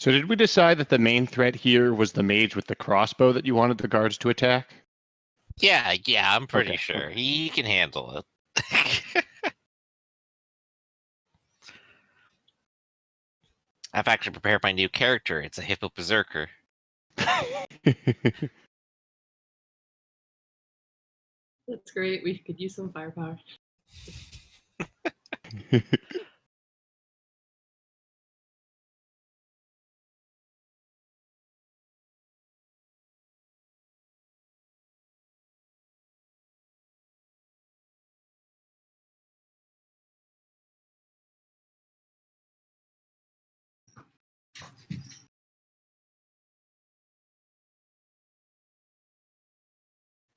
So did we decide that the main threat here was the mage with the crossbow that you wanted the guards to attack? Yeah, I'm pretty Okay, sure. okay. He can handle it. I've actually prepared my new character. It's a Hippo Berserker. That's great. We could use some firepower.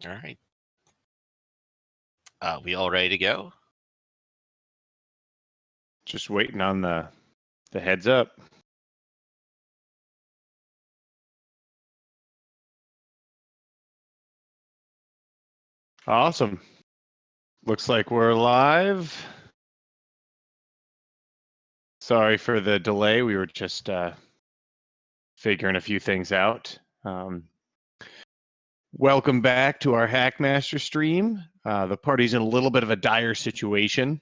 All right. We all ready to go? Just waiting on the heads up. Awesome. Looks like we're live. Sorry for the delay. We were just figuring a few things out. Welcome back to our Hackmaster stream. The party's in a little bit of a dire situation.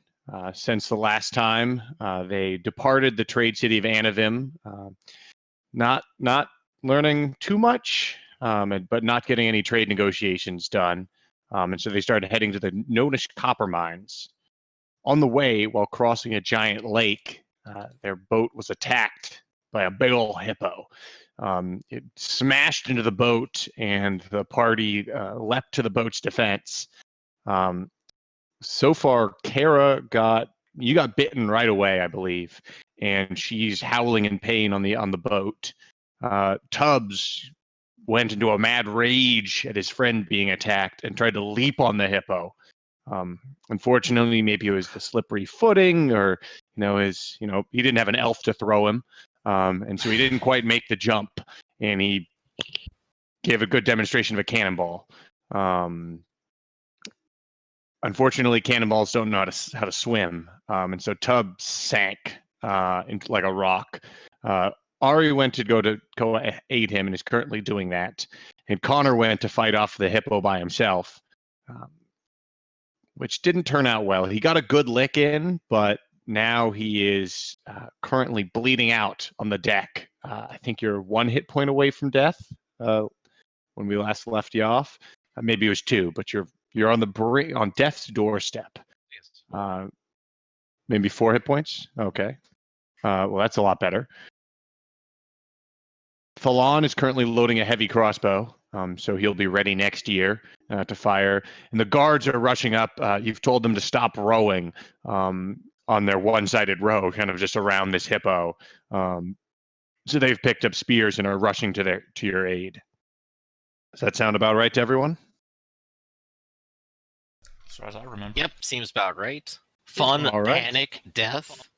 Since the last time they departed the trade city of Anavim, not learning too much, but not getting any trade negotiations done. And so they started heading to the Nonish copper mines. On the way, while crossing a giant lake, their boat was attacked by a big old hippo. It smashed into the boat, and the party leapt to the boat's defense. So far, Kara got bitten right away, I believe, and she's howling in pain on the boat. Tubbs went into a mad rage at his friend being attacked and tried to leap on the hippo. Unfortunately, maybe it was the slippery footing, or he didn't have an elf to throw him, and so he didn't quite make the jump. And he gave a good demonstration of a cannonball. Unfortunately, cannonballs don't know how to swim, and so Tubbs sank into like a rock. Ari went to go aid him and is currently doing that. And Connor went to fight off the hippo by himself, which didn't turn out well. He got a good lick in, but now he is currently bleeding out on the deck. I think you're 1 hit point away from death when we last left you off. Maybe it was 2, but you're on the on death's doorstep. Yes. Maybe 4 hit points? Okay. Well, that's a lot better. Thalon is currently loading a heavy crossbow, so he'll be ready next year to fire. And the guards are rushing up. You've told them to stop rowing on their one-sided row, kind of just around this hippo. So they've picked up spears and are rushing to your aid. Does that sound about right to everyone? As far as I remember. Yep, seems about right. Fun, All right. panic, death.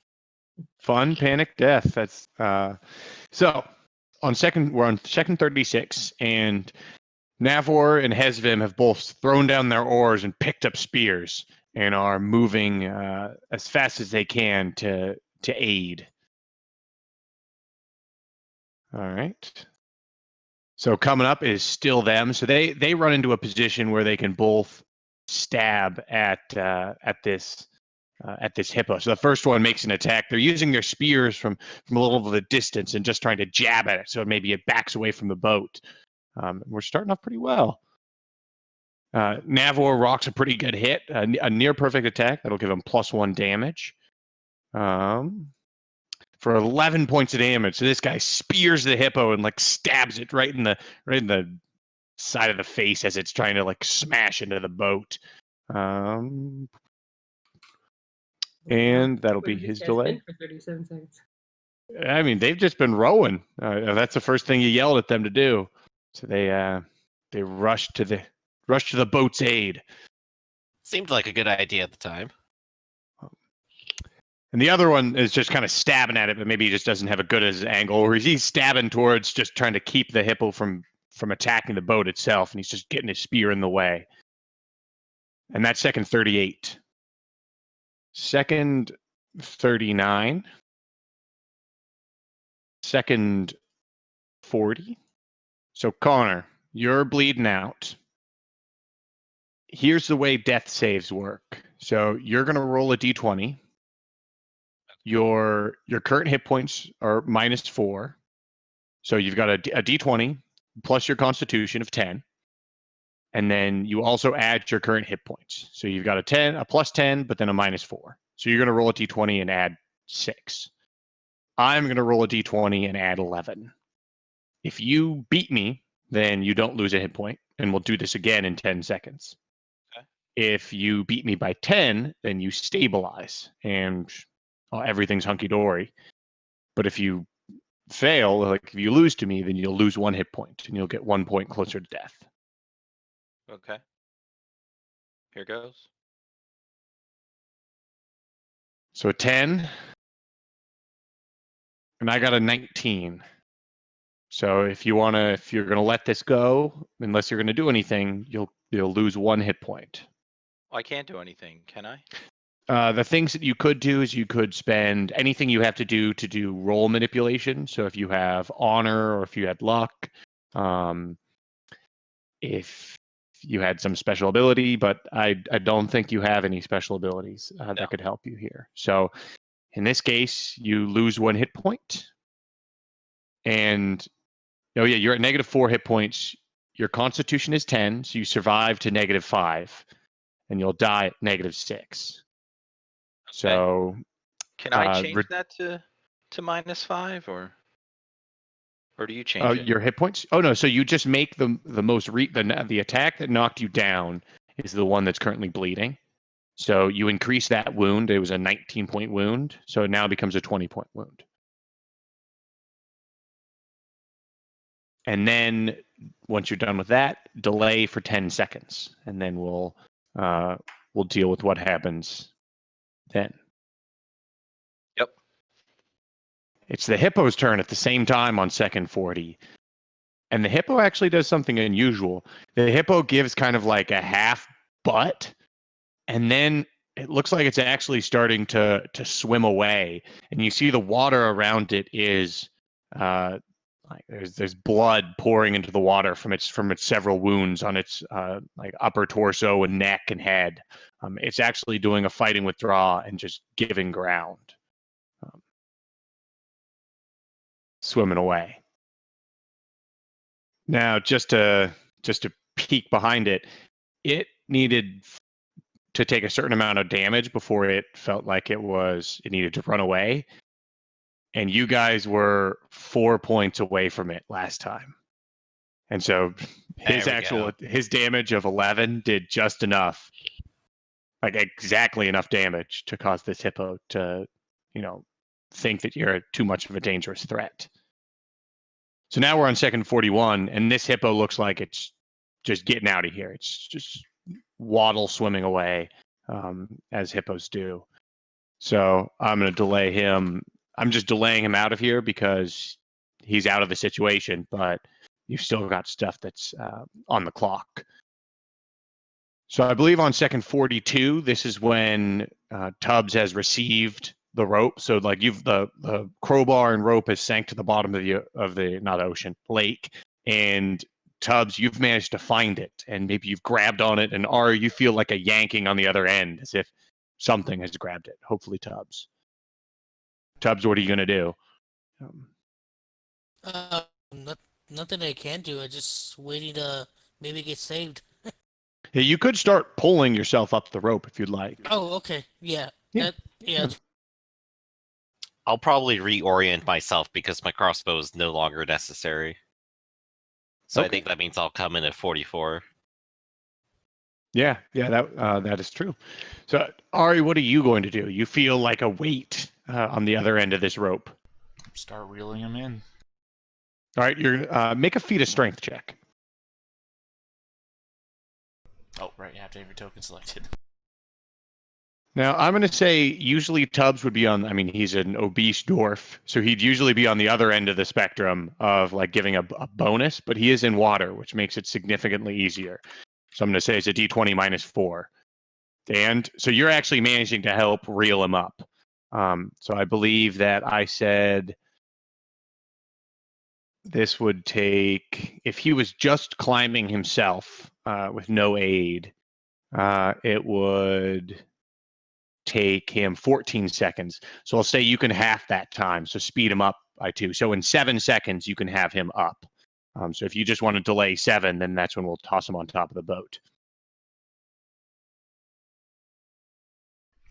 Fun, panic, death. That's so. We're on second 36, and Navor and Hezvim have both thrown down their oars and picked up spears and are moving as fast as they can to aid. All right. So coming up is still them. So they run into a position where they can both stab at this hippo. So the first one makes an attack. They're using their spears from a little bit of a distance and just trying to jab at it. So maybe it backs away from the boat. We're starting off pretty well. Navor rocks a pretty good hit, a near perfect attack. That'll give him +1 damage. For 11 points of damage. So this guy spears the hippo and like stabs it right in the side of the face as it's trying to like smash into the boat. And that'll be his delay. For 37 seconds. I mean, they've just been rowing. That's the first thing you yelled at them to do. So they rush to the boat's aid. Seemed like a good idea at the time. And the other one is just kind of stabbing at it, but maybe he just doesn't have a good as angle, or he's stabbing towards just trying to keep the hippo from attacking the boat itself, and he's just getting his spear in the way. And that's second 38. Second 39. second 40. So Connor, you're bleeding out. Here's the way death saves work. So you're going to roll a d20. Your current hit points are -4. So you've got a d20 plus your constitution of 10. And then you also add your current hit points. So you've got a plus 10, but then a -4. So you're going to roll a d20 and add 6. I'm going to roll a d20 and add 11. If you beat me, then you don't lose a hit point, and we'll do this again in 10 seconds. Okay. If you beat me by 10, then you stabilize, and everything's hunky-dory. But if you fail, like if you lose to me, then you'll lose 1 hit point, and you'll get 1 point closer to death. Okay. Here goes. So a 10, and I got a 19. So if you're gonna let this go, unless you're gonna do anything, you'll lose 1 hit point. Well, I can't do anything, can I? The things that you could do is you could spend anything you have to do roll manipulation. So if you have honor or if you had luck, if you had some special ability, but I don't think you have any special abilities that could help you here. So in this case, you lose 1 hit point, and you're at -4 hit points. Your constitution is 10, so you survive to -5, and you'll die at -6. So Can I change that to -5 or do you change it? your hit points? Oh no, so you just make the attack that knocked you down is the one that's currently bleeding. So you increase that wound. It was a 19-point wound, so it now becomes a 20-point wound. And then once you're done with that, delay for 10 seconds, and then we'll deal with what happens then. Yep. It's the hippo's turn at the same time on second 40. And the hippo actually does something unusual. The hippo gives kind of like a half butt, and then it looks like it's actually starting to swim away. And you see the water around it is like there's blood pouring into the water from its several wounds on its like upper torso and neck and head. It's actually doing a fighting withdraw and just giving ground, swimming away. Now, just to peek behind it, it needed to take a certain amount of damage before it felt like it needed to run away. And you guys were 4 points away from it last time. And so his damage of 11 did just enough, like exactly enough damage to cause this hippo to, think that you're too much of a dangerous threat. So now we're on second 41, and this hippo looks like it's just getting out of here. It's just waddle swimming away, as hippos do. So I'm going to delay him. I'm just delaying him out of here because he's out of the situation, but you've still got stuff that's on the clock. So I believe on second 42, this is when Tubbs has received the rope. So like the crowbar and rope has sank to the bottom of the not ocean, lake, and Tubbs, you've managed to find it, and maybe you've grabbed on it, and Ari, you feel like a yanking on the other end, as if something has grabbed it. Hopefully, Tubbs. Tubbs, what are you gonna do? Nothing I can do. I'm just waiting to maybe get saved. Yeah, you could start pulling yourself up the rope if you'd like. Oh, okay. Yeah. Yeah. Yeah. I'll probably reorient myself because my crossbow is no longer necessary. So I Okay. think that means I'll come in at 44. Yeah, that is true. So, Ari, what are you going to do? You feel like a weight on the other end of this rope. Start reeling him in. All right, you're make a feat of strength check. Oh, right, you have to have your token selected. Now, I'm going to say usually Tubbs would be on, he's an obese dwarf, so he'd usually be on the other end of the spectrum of like giving a bonus, but he is in water, which makes it significantly easier. So I'm going to say it's a d20 -4. And so you're actually managing to help reel him up. So I believe that I said this would take, if he was just climbing himself with no aid, it would take him 14 seconds. So I'll say you can half that time. So speed him up by 2. So in 7 seconds, you can have him up. So if you just want to delay 7, then that's when we'll toss him on top of the boat.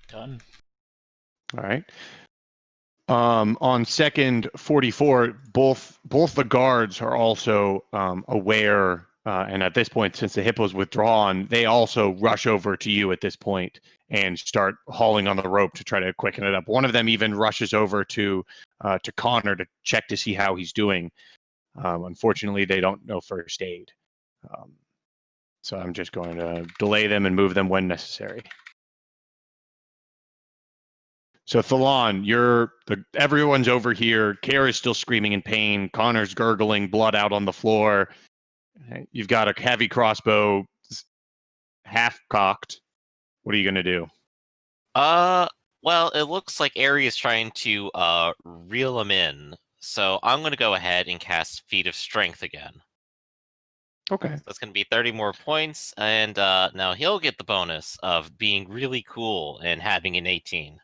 Done. All right. On second 44, both the guards are also aware, and at this point, since the hippo's withdrawn, they also rush over to you at this point and start hauling on the rope to try to quicken it up. One of them even rushes over to Connor to check to see how he's doing. Unfortunately, they don't know first aid, so I'm just going to delay them and move them when necessary. So Thalon, everyone's over here. Kara's still screaming in pain. Connor's gurgling, blood out on the floor. You've got a heavy crossbow, half cocked. What are you gonna do? Well, it looks like Ari is trying to reel him in. So I'm gonna go ahead and cast Feat of Strength again. Okay. So that's gonna be 30 more points, and now he'll get the bonus of being really cool and having an 18.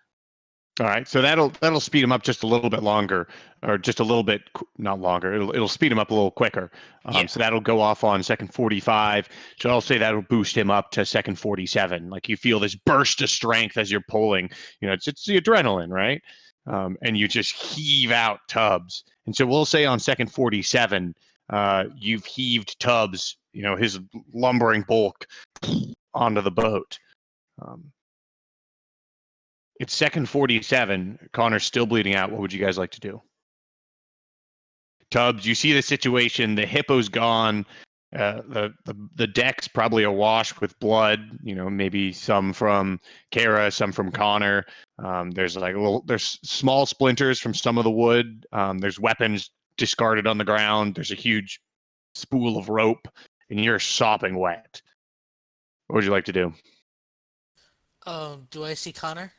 All right, so that'll speed him up just a little bit longer, or just a little bit not longer. It'll speed him up a little quicker. Yeah. So that'll go off on second 45. So I'll say that'll boost him up to second 47. Like you feel this burst of strength as you're pulling. It's the adrenaline, right? And you just heave out Tubbs. And so we'll say on second 47, you've heaved Tubbs, his lumbering bulk onto the boat. It's second 47. Connor's still bleeding out. What would you guys like to do? Tubbs, you see the situation. The hippo's gone. The deck's probably awash with blood. Maybe some from Kara, some from Connor. There's small splinters from some of the wood. There's weapons discarded on the ground. There's a huge spool of rope, and you're sopping wet. What would you like to do? Do I see Connor?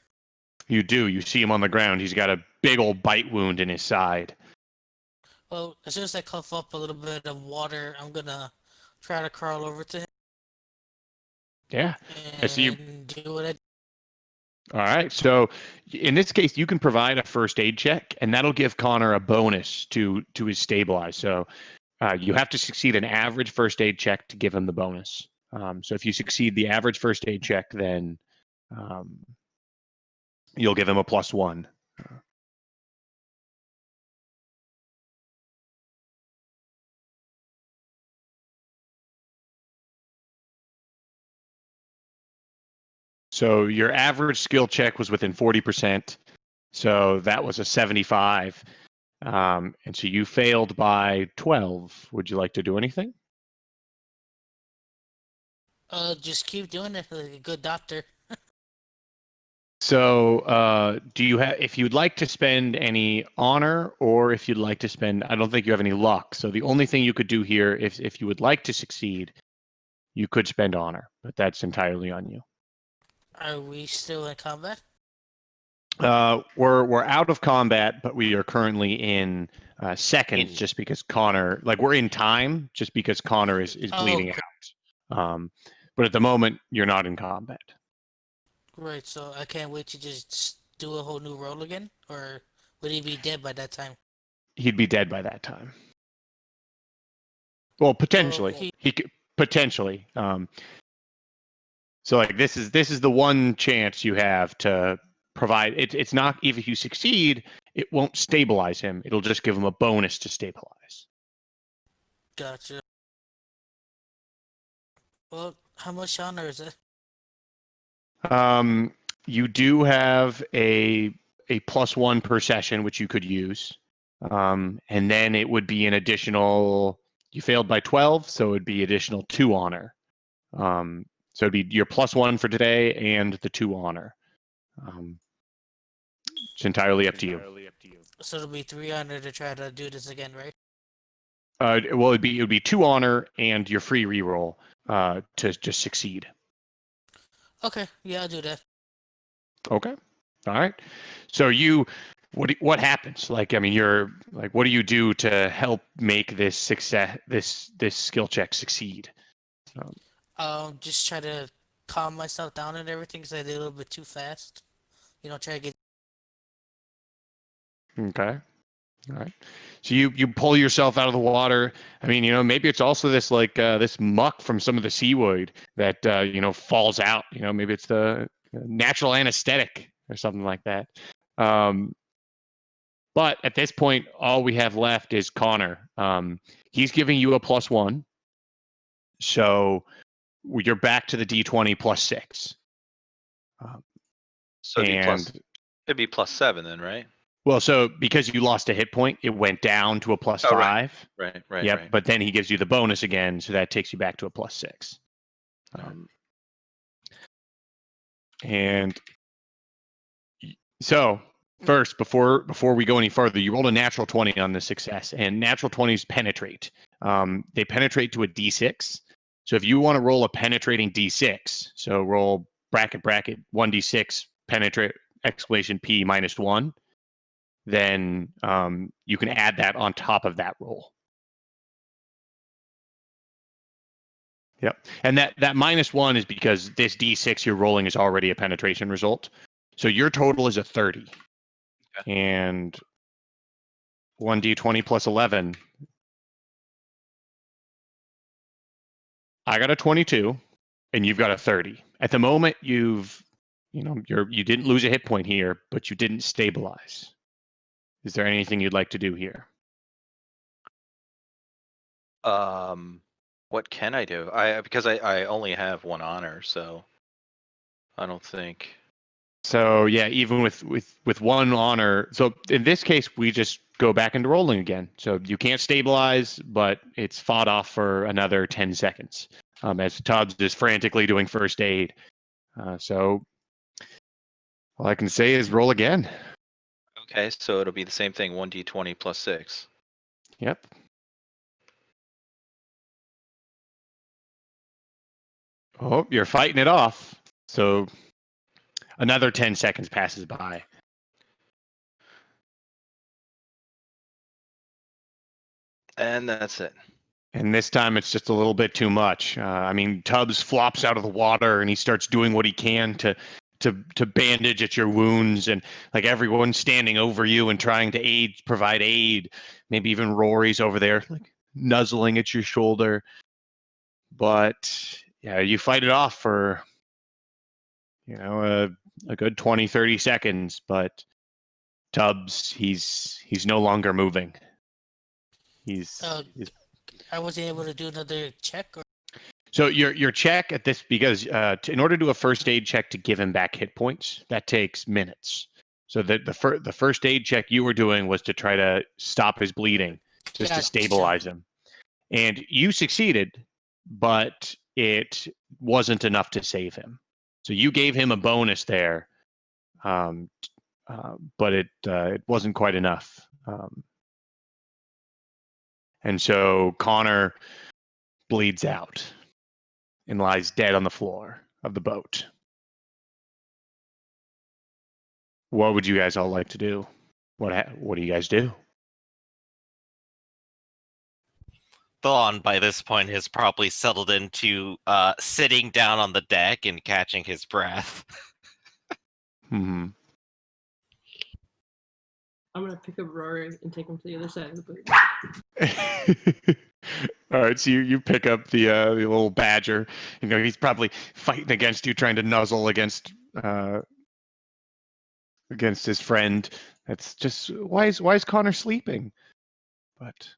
You do. You see him on the ground. He's got a big old bite wound in his side. Well, as soon as I cough up a little bit of water, I'm gonna try to crawl over to him. Yeah. I see you. And do what I. All right. So in this case, you can provide a first aid check, and that'll give Connor a bonus to his stabilize. So you have to succeed an average first aid check to give him the bonus. So if you succeed the average first aid check, then you'll give him a +1. So your average skill check was within 40%. So that was a 75. And so you failed by 12. Would you like to do anything? Just keep doing it like a good doctor. So do you have, if you'd like to spend any honor, or if you'd like to spend, I don't think you have any luck. So the only thing you could do here, if you would like to succeed, you could spend honor, but that's entirely on you. Are we still in combat? We're out of combat, but we are currently in seconds, just because Connor, we're in time, just because Connor is bleeding out. But at the moment, you're not in combat. Right, so I can't wait to just do a whole new roll again? Or would he be dead by that time? He'd be dead by that time. Well, potentially. He could potentially. So this is the one chance you have to provide. It's not, if you succeed, it won't stabilize him. It'll just give him a bonus to stabilize. Gotcha. Well, how much honor is it? You do have a +1 per session, which you could use. And then it would be an additional, you failed by 12, so it would be additional 2 honor. So it'd be your +1 for today and the 2 honor. It's entirely up to you. So it'll be 3 honor to try to do this again, right? Well, it would be 2 honor and your free reroll to just succeed. Okay, yeah, I'll do that. Okay. All right. So you what happens? Like, I mean, you're like, what do you do to help make this success, this skill check succeed? Just try to calm myself down and everything because I did a little bit too fast. Try to get. Okay. All right. So you pull yourself out of the water. I mean, maybe it's also this like this muck from some of the seaweed that falls out. Maybe it's the natural anesthetic or something like that. But at this point, all we have left is Connor. He's giving you a +1, so you're back to the D20 +6. So it'd be +7 then, right? Well, so because you lost a hit point, it went down to a +5. Right. Yep. Right. But then he gives you the bonus again, so that takes you back to a +6. And so first, before we go any further, you rolled a natural 20 on the success, and natural 20s penetrate. They penetrate to a D6. So if you want to roll a penetrating D6, so roll bracket 1d6 penetrate !P -1. Then you can add that on top of that roll. Yep. And that -1 is because this D6 you're rolling is already a penetration result. So your total is a 30. Okay. And 1d20 + 11. I got a 22 and you've got a 30. At the moment you didn't lose a hit point here, but you didn't stabilize. Is there anything you'd like to do here? What can I do? Because I only have 1 honor, so I don't think. So yeah, even with 1 honor, so in this case we just go back into rolling again. So you can't stabilize, but it's fought off for another 10 seconds as Tubbs is frantically doing first aid. So all I can say is roll again. Okay, so it'll be the same thing, 1d20 +6. Yep. Oh, you're fighting it off. So another 10 seconds passes by. And that's it. And this time it's just a little bit too much. I mean, Tubbs flops out of the water and he starts doing what he can to bandage at your wounds, and like everyone's standing over you and trying to provide aid. Maybe even Rory's over there, like nuzzling at your shoulder. But yeah, you fight it off for a good 20, 30 seconds. But Tubbs, he's no longer moving. He's I wasn't able to do another check. So your check at this, because in order to do a first aid check to give him back hit points, that takes minutes. So the first aid check you were doing was to try to stop his bleeding, just to stabilize him, and you succeeded, but it wasn't enough to save him. So you gave him a bonus there, but it wasn't quite enough. And so Connor bleeds out and lies dead on the floor of the boat. What would you guys all like to do? What do you guys do? Thawne, by this point, has probably settled into sitting down on the deck and catching his breath. Mm-hmm. I'm gonna pick up Rory and take him to the other side of the boat. All right, so you pick up the little badger. He's probably fighting against you, trying to nuzzle against his friend. That's just why is Connor sleeping? But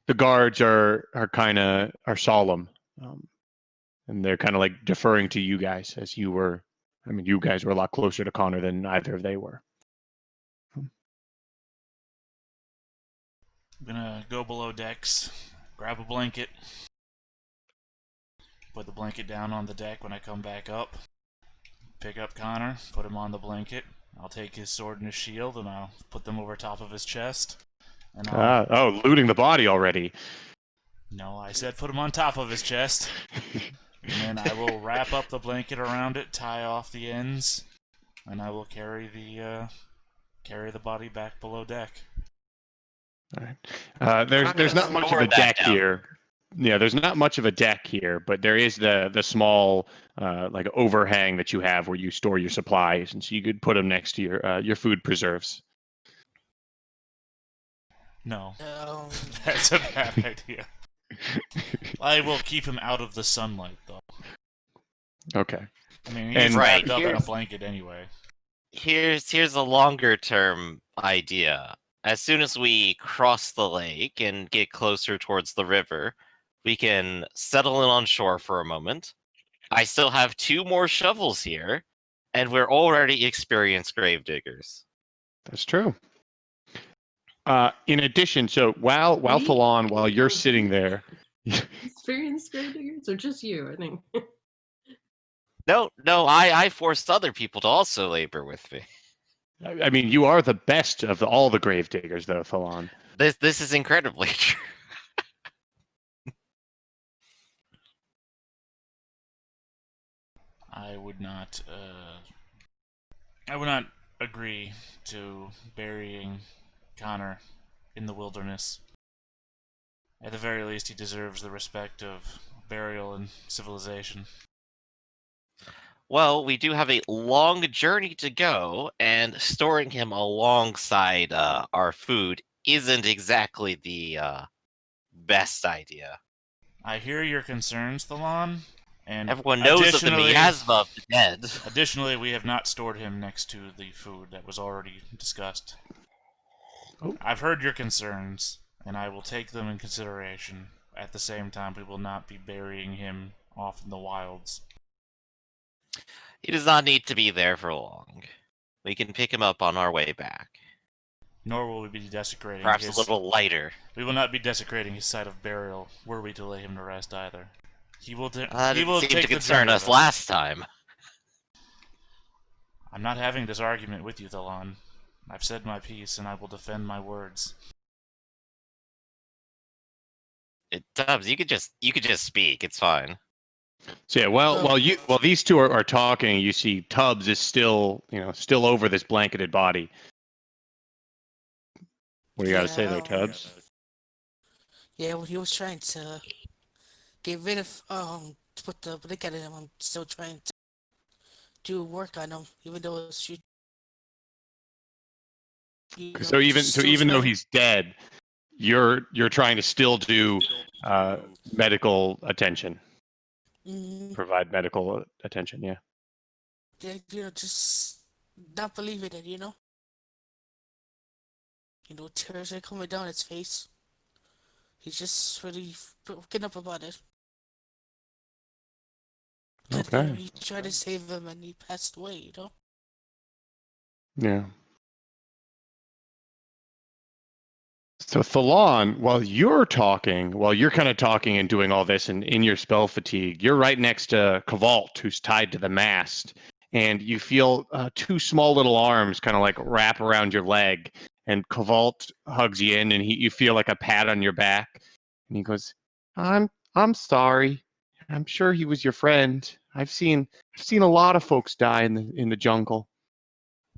the guards are solemn, and they're kind of like deferring to you guys as you were. I mean, you guys were a lot closer to Connor than either of they were. I'm gonna go below decks, grab a blanket, put the blanket down on the deck when I come back up, pick up Connor, put him on the blanket. I'll take his sword and his shield and I'll put them over top of his chest. And looting the body already. No, I said put him on top of his chest. And then I will wrap up the blanket around it, tie off the ends, and I will carry the carry the body back below deck. All right. There's not much of a deck here. Yeah, there's not much of a deck here, but there is the small like overhang that you have where you store your supplies, and so you could put them next to your food preserves. No, Um, that's a bad idea. I will keep him out of the sunlight, though. Okay. I mean, he's And- wrapped up in a Here's- blanket anyway. Here's a longer term idea. As soon as we cross the lake and get closer towards the river, we can settle in on shore for a moment. I still have 2 more shovels here, and we're already experienced gravediggers. That's true. In addition, so while We- Thalon, while you're sitting there, Experienced gravediggers, or just you? I think. No, I forced other people to also labor with me. I mean, you are the best of all the gravediggers, though, Thalon. This is incredibly true. I would not agree to burying Connor in the wilderness. At the very least, he deserves the respect of burial and civilization. Well, we do have a long journey to go, and storing him alongside our food isn't exactly the best idea. I hear your concerns, Thalon, and Everyone knows of the miasma of the dead. Additionally, we have not stored him next to the food that was already discussed. Oh. I've heard your concerns, and I will take them in consideration. At the same time, we will not be burying him off in the wilds. He does not need to be there for long. We can pick him up on our way back. Nor will we be desecrating Perhaps his... a little lighter. We will not be desecrating his site of burial were we to lay him to rest either. He will That he will didn't seem take to the concern brunt us of it. last time. I'm not having this argument with you, Thalon. I've said my piece, and I will defend my words. Tubbs, you could just speak. It's fine. So yeah, while these two are talking, you see Tubbs is still over this blanketed body. What do you got to say there, Tubbs? Yeah, well, he was trying to get rid of to put the blanket in him. I'm still trying to do work on him, even though it's So even though he's dead, you're trying to still do medical attention, provide medical attention. Yeah. yeah, just not believing it, tears are coming down his face. He's just really broken up about it. Okay. He tried to save him and he passed away, Yeah. So Thalon, while you're kind of talking and doing all this and in your spell fatigue, you're right next to Kavalt, who's tied to the mast, and you feel 2 small little arms kind of like wrap around your leg, and Kavalt hugs you in, and you feel like a pat on your back, and he goes, I'm sorry. I'm sure he was your friend. I've seen a lot of folks die in the jungle.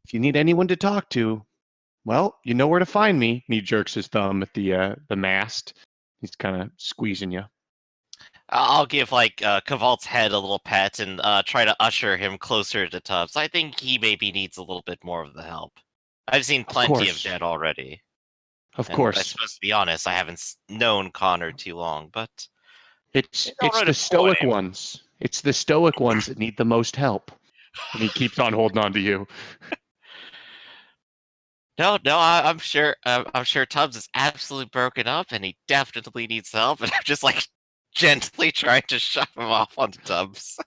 If you need anyone to talk to, well, you know where to find me. And he jerks his thumb at the mast. He's kind of squeezing you. I'll give Cavalt's head a little pet and try to usher him closer to Tubbs. I think he maybe needs a little bit more of the help. I've seen plenty of dead already. Of And course. I'm supposed to be honest, I haven't known Connor too long, but It's the stoic ones. It's the stoic ones that need the most help. And he keeps on holding on to you. No, I'm sure. I'm sure Tubbs is absolutely broken up, and he definitely needs help. And I'm just gently trying to shove him off onto Tubbs.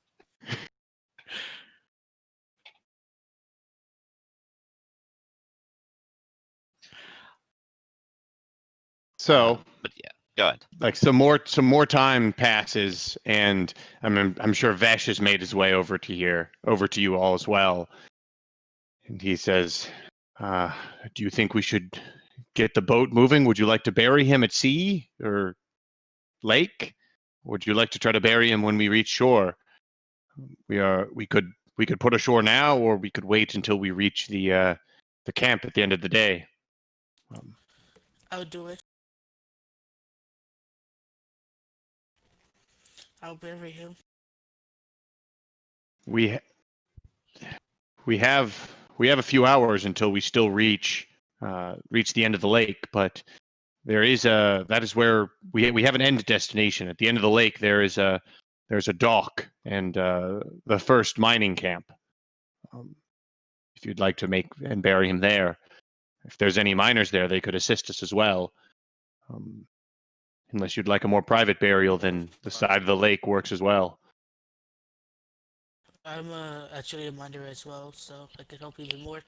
So, but yeah, go ahead. like some more time passes, and I'm sure Vesh has made his way over to you all as well. And he says, "Do you think we should get the boat moving? Would you like to bury him at sea or lake? Would you like to try to bury him when we reach shore? We could put ashore now, or we could wait until we reach the the camp at the end of the day. I'll do it. I'll bury him. We we have a few hours until we still reach the end of the lake, but that is where we have an end destination. At the end of the lake, there's a dock and the first mining camp. If you'd like to make and bury him there, if there's any miners there, they could assist us as well. Unless you'd like a more private burial, then the side of the lake works as well. I'm actually a miner as well, so I could help even more.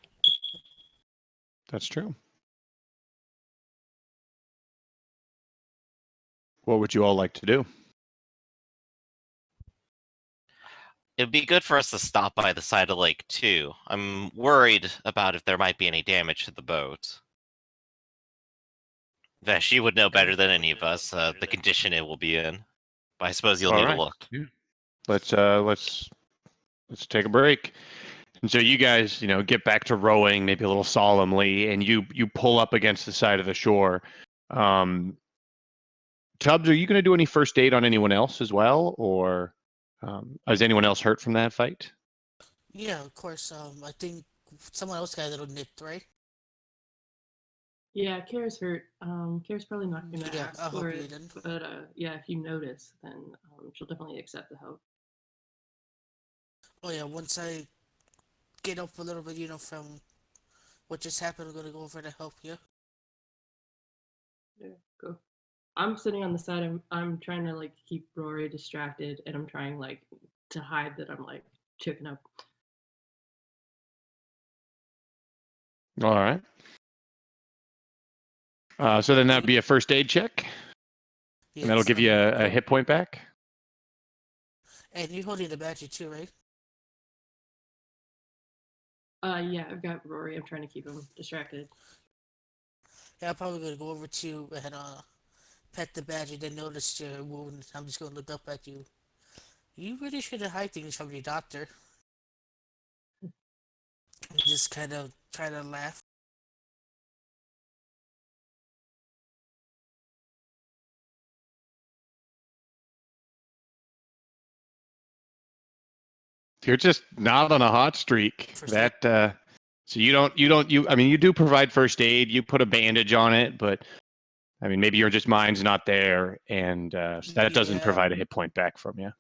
That's true. What would you all like to do? It'd be good for us to stop by the side of the lake too. I'm worried about if there might be any damage to the boat. Vesh, you would know better than any of us the condition it will be in. But I suppose you'll All need right. a look. Let's take a break. And so you guys, get back to rowing, maybe a little solemnly, and you pull up against the side of the shore. Tubbs, are you going to do any first aid on anyone else as well, or is anyone else hurt from that fight? Yeah, of course. I think someone else got a little nipped, right? Yeah, Kara's hurt. Kara's probably not gonna Yeah, ask I'll for help you it, then. but yeah, if you notice, then she'll definitely accept the help. Oh yeah, once I get up a little bit, from what just happened, I'm gonna go over to help you. Yeah, go. I'm sitting on the side. I'm trying to like keep Rory distracted, and I'm trying like to hide that I'm like choking up. All right. So then that'd be a first aid check, and that'll Yes, give you a go. hit point back. And you're holding the badge too, right? Yeah, I've got Rory. I'm trying to keep him distracted. Yeah, I'm probably gonna go over to you and pet the badge and then notice your wound. I'm just gonna look up at you. You really shouldn't hide things from your doctor. And just kind of try to laugh. You're just not on a hot streak. First aid. So you do provide first aid. You put a bandage on it, but I mean, maybe your just mind's not there, and so that doesn't Yeah, provide a hit point back from you.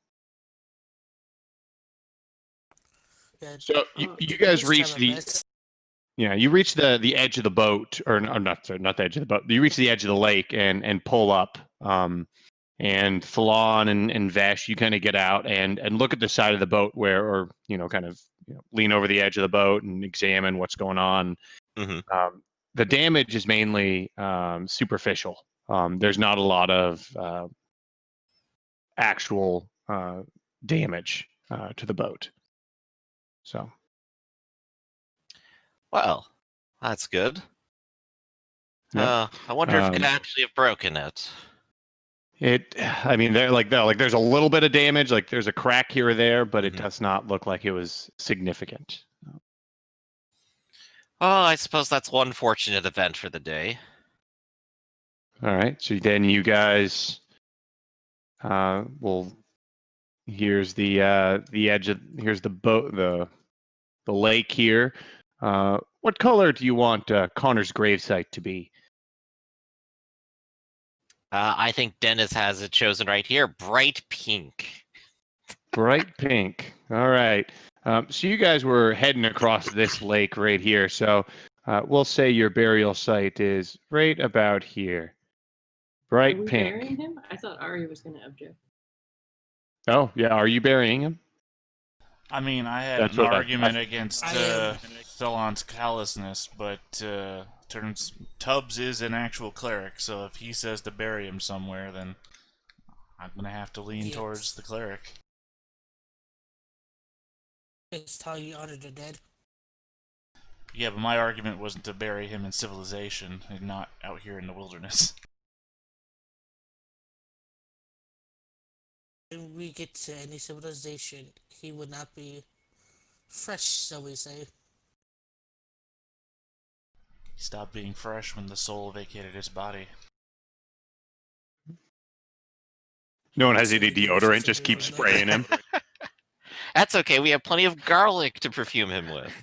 yeah. So you guys Just try reach my the best. you reach the edge of the boat, or not, sorry, not the edge of the boat. You reach the edge of the lake and pull up. And Thalon and Vesh, you kind of get out and look at the side of the boat or kind of lean over the edge of the boat and examine what's going on. Hmm. The damage is mainly superficial. There's not a lot of actual damage to the boat. So Well, that's good. yep. I wonder if it could Um, actually have broken it. I mean, there's a little bit of damage, like there's a crack here or there, but it Mhm. does not look like it was significant. Well, I suppose that's one fortunate event for the day. All right, so then you guys here's the here's the boat, the lake here. What color do you want Connor's gravesite to be? I think Dennis has it chosen right here, bright pink. Bright pink. All right. So you guys were heading across this lake right here. So we'll say your burial site is right about here. Are Bright we pink. burying him? I thought Ari was gonna object. Oh, yeah. Are you burying him? I mean, I had That's an what argument against I am. Thelon's callousness, but turns Tubbs is an actual cleric, so if he says to bury him somewhere, then I'm gonna have to lean Yes. towards the cleric. It's how you honor the dead. Yeah, but my argument wasn't to bury him in civilization and not out here in the wilderness. When we get to any civilization, he would not be fresh, so we say. He stopped being fresh when the soul vacated his body. No one has So any we do wish deodorant. us a Just good keep one, spraying him. That's okay. We have plenty of garlic to perfume him with.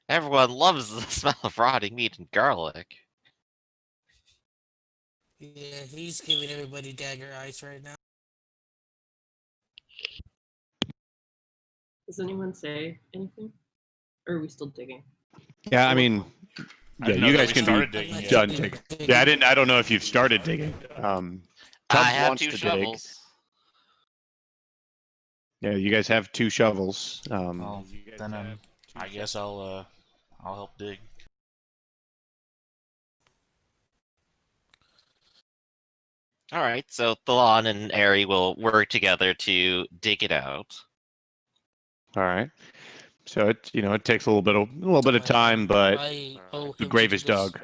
Everyone loves the smell of rotting meat and garlic. Yeah, he's giving everybody dagger eyes right now. Does anyone say anything? Or are we still digging? Yeah, I mean, I yeah, didn't know you that guys we can started be digging yet. done digging. Yeah, I don't know if you've started digging. I Tubbs have wants 2 to shovels. dig. Yeah, you guys have 2 shovels. Well, then I guess I'll help dig. All right, so Thalon and Ari will work together to dig it out. All right. So it takes a little bit of time, but I owe the him grave to is do this. dug.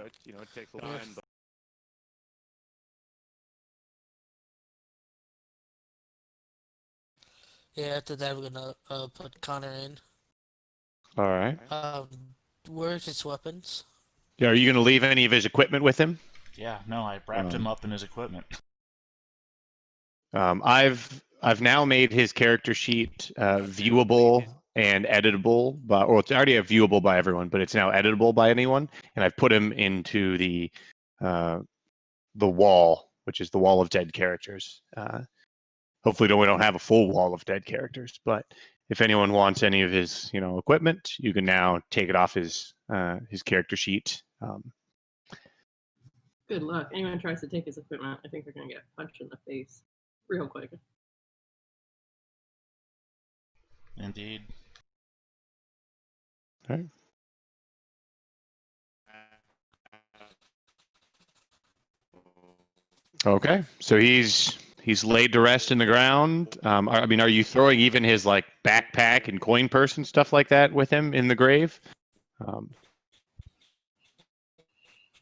Yeah, after that we're gonna put Connor in. All right. Where's his weapons? Yeah, are you going to leave any of his equipment with him? Yeah, no, I wrapped him up in his equipment. I've now made his character sheet viewable and editable, it's already viewable by everyone, but it's now editable by anyone. And I've put him into the wall, which is the wall of dead characters. Hopefully, we don't have a full wall of dead characters, but if anyone wants any of his equipment, you can now take it off his character sheet. Good luck. Anyone tries to take his equipment, I think they're gonna get punched in the face real quick. Indeed. Okay. Okay, so he's laid to rest in the ground. I mean, are you throwing even his backpack and coin purse and stuff like that with him in the grave?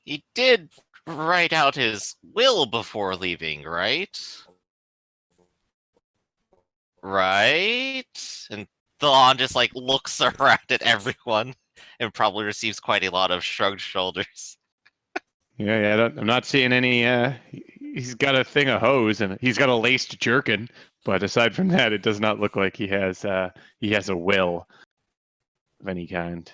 He did write out his will before leaving, right? Right? And Thalon just looks around at everyone and probably receives quite a lot of shrugged shoulders. Yeah. I'm not seeing any. He's got a thing of hose and he's got a laced jerkin, but aside from that, it does not look like he has a will of any kind.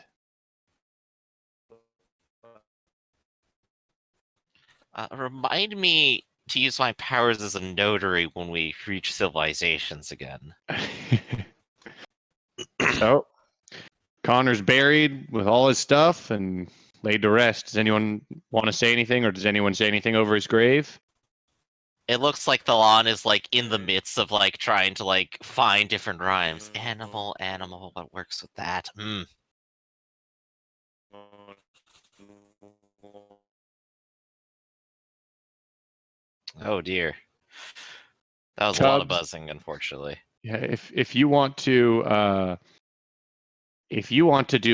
Remind me to use my powers as a notary when we reach civilizations again. So, Connor's buried with all his stuff and laid to rest. Does anyone want to say anything, or does anyone say anything over his grave? It looks like Thalon is in the midst of trying to find different rhymes. Animal, what works with that? Oh dear. That was a lot of Tubbs. buzzing, unfortunately. Yeah, if you want to do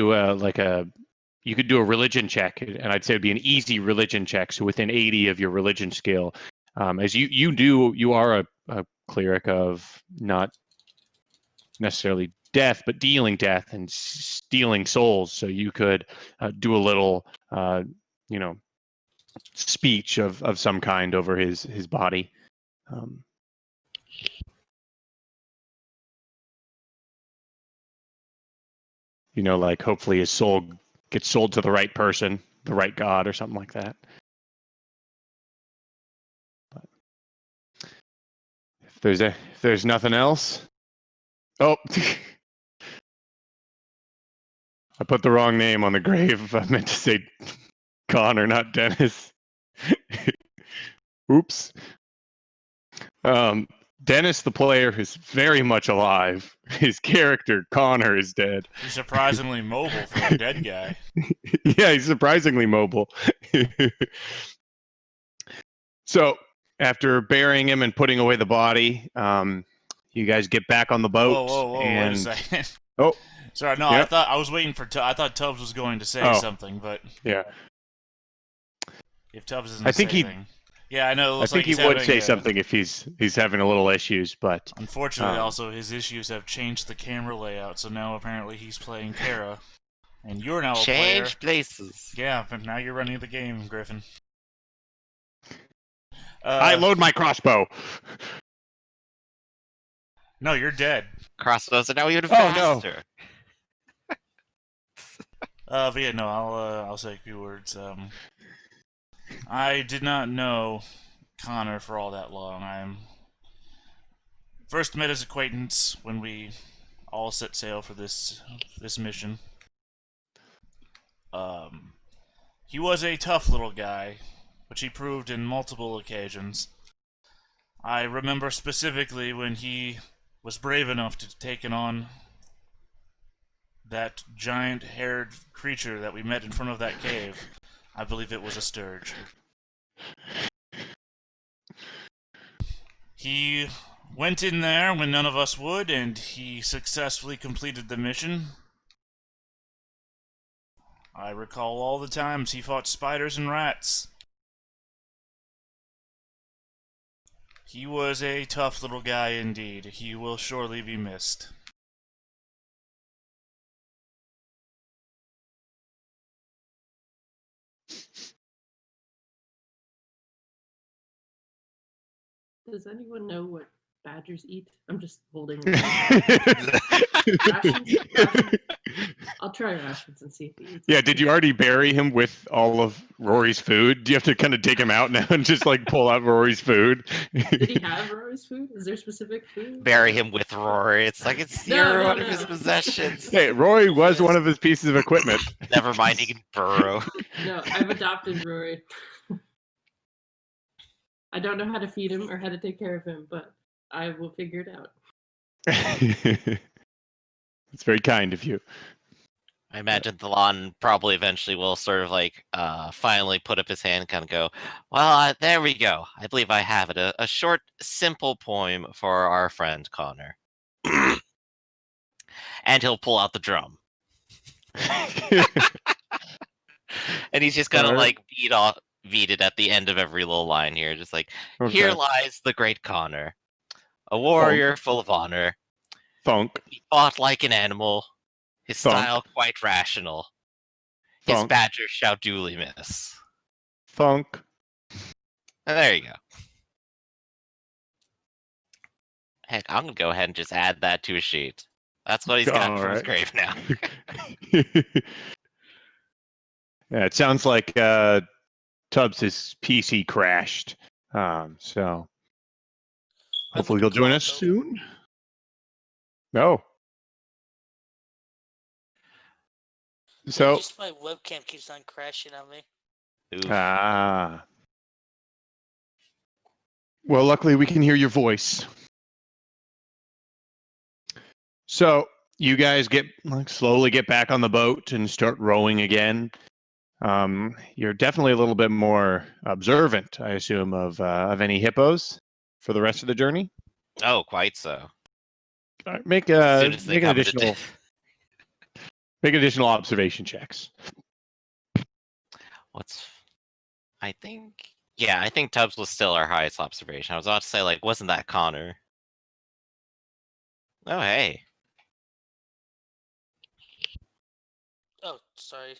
you could do a religion check, and I'd say it'd be an easy religion check, so within 80 of your religion skill. As you are a cleric of not necessarily death, but dealing death and stealing souls, so you could do a little speech of some kind over his body. Hopefully his soul gets sold to the right person, the right god, or something like that. But if there's nothing else, I put the wrong name on the grave. I meant to say Connor, not Dennis. Oops. Dennis, the player, is very much alive. His character, Connor, is dead. He's surprisingly mobile for a dead guy. Yeah, he's surprisingly mobile. So, after burying him and putting away the body, you guys get back on the boat. Whoa, and... wait a second. Oh. Sorry, no, Yep. I was waiting for I thought Tubbs was going to say something, but... Yeah. If Tubbs isn't saying... Yeah, I know. It looks I think like he would say something if he's having a little issues, but unfortunately, also his issues have changed the camera layout. So now apparently he's playing Kara. And you're now a player. Change places. Yeah, but now you're running the game, Griffin. I load my crossbow. No, you're dead. Crossbows are now even Oh, no. faster. But yeah, no, I'll say a few words. I did not know Connor for all that long. I first met his acquaintance when we all set sail for this mission. He was a tough little guy, which he proved in multiple occasions. I remember specifically when he was brave enough to take on that giant-haired creature that we met in front of that cave. I believe it was a sturge. He went in there when none of us would, and he successfully completed the mission. I recall all the times he fought spiders and rats. He was a tough little guy indeed. He will surely be missed. Does anyone know what badgers eat? I'm just holding rations. I'll try rations and see if he eats. Yeah, did you already bury him with all of Rory's food? Do you have to kind of dig him out now and just like pull out Rory's food? Did he have Rory's food? Is there specific food? Bury him with Rory. It's like it's one of his possessions. Hey, Rory was one of his pieces of equipment. Never mind, he can burrow. No, I've adopted Rory. I don't know how to feed him or how to take care of him, but I will figure it out. It's very kind of you. I imagine Thalon probably eventually will sort of like finally put up his hand and kind of go, well, there we go. I believe I have it. A short, simple poem for our friend Connor. And he'll pull out the drum. And he's just gonna like beat it at the end of every little line here. Just like, here lies the great Connor, a warrior full of honor. Thunk. He fought like an animal, his style quite rational. His badger shall duly miss. Thunk. And there you go. Heck, I'm gonna go ahead and just add that to his sheet. That's what he's got from his grave now. Yeah, it sounds like Tubbs' PC crashed. So hopefully he'll join us soon. No. So just my webcam keeps on crashing on me. Oof. Well, luckily we can hear your voice. So you guys slowly get back on the boat and start rowing again. You're definitely a little bit more observant, I assume, of any hippos for the rest of the journey. Oh, quite so. All right, make additional observation checks. I think Tubbs was still our highest observation. I was about to say, like, wasn't that Connor? Oh, hey. Oh, sorry.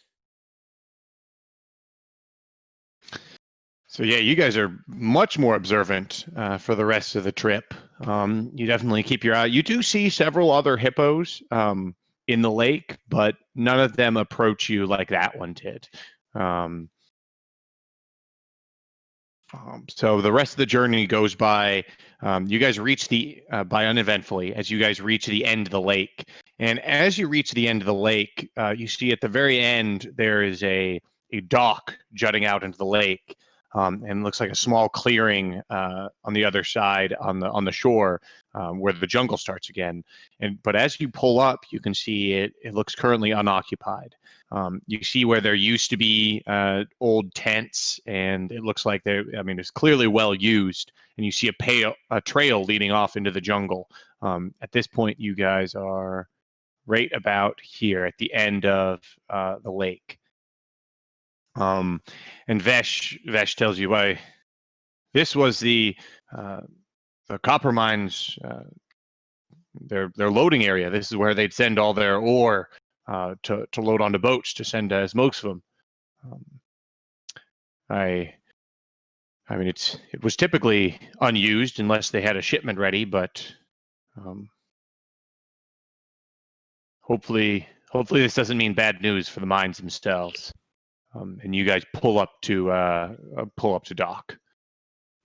So yeah, you guys are much more observant for the rest of the trip. You definitely keep your eye. You do see several other hippos in the lake, but none of them approach you like that one did. So the rest of the journey goes by. You guys reach by uneventfully as you guys reach the end of the lake. And as you reach the end of the lake, you see at the very end there is a dock jutting out into the lake. And looks like a small clearing on the other side on the shore where the jungle starts again. But as you pull up, you can see it looks currently unoccupied. You see where there used to be old tents, and it looks like it's clearly well used. And you see a trail leading off into the jungle. At this point, you guys are right about here at the end of the lake. And Vesh tells you why this was the copper mines, their loading area. This is where they'd send all their ore to load onto boats to send as most of them. I mean, it was typically unused unless they had a shipment ready, but hopefully this doesn't mean bad news for the mines themselves. And you guys pull up to dock.